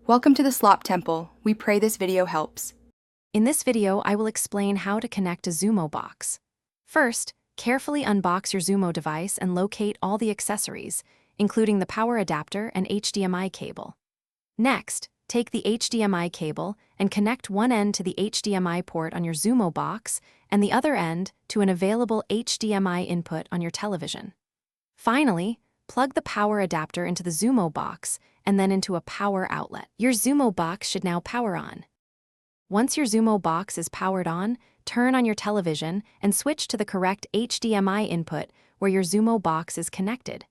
Welcome to the Slop Temple. We pray this video helps. In this video, I will explain how to connect a Xumo box. First, carefully unbox your Xumo device and locate all the accessories, including the power adapter and HDMI cable. Next, take the HDMI cable and connect one end to the HDMI port on your Xumo box and the other end to an available HDMI input on your television. Finally, plug the power adapter into the Xumo box and then into a power outlet. Your Xumo box should now power on. Once your Xumo box is powered on, turn on your television and switch to the correct HDMI input where your Xumo box is connected.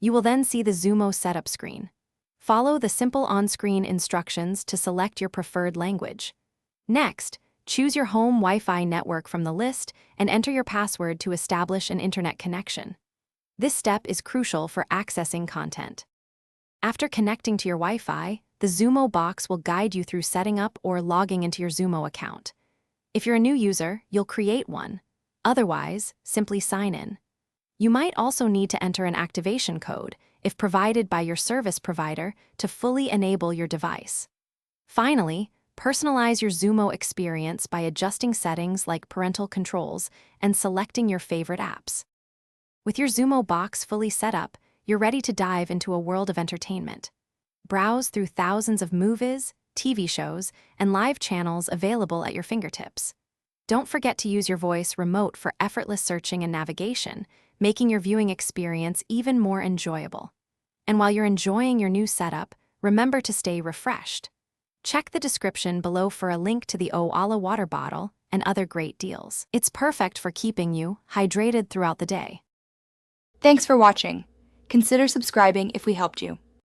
You will then see the Xumo setup screen. Follow the simple on-screen instructions to select your preferred language. Next, choose your home Wi-Fi network from the list and enter your password to establish an internet connection. This step is crucial for accessing content. After connecting to your Wi-Fi, the Xumo box will guide you through setting up or logging into your Xumo account. If you're a new user, you'll create one. Otherwise, simply sign in. You might also need to enter an activation code, if provided by your service provider, to fully enable your device. Finally, personalize your Xumo experience by adjusting settings like parental controls and selecting your favorite apps. With your Xumo box fully set up, you're ready to dive into a world of entertainment. Browse through thousands of movies, TV shows, and live channels available at your fingertips. Don't forget to use your voice remote for effortless searching and navigation, making your viewing experience even more enjoyable. And while you're enjoying your new setup, remember to stay refreshed. Check the description below for a link to the Oala water bottle and other great deals. It's perfect for keeping you hydrated throughout the day. Thanks for watching. Consider subscribing if we helped you.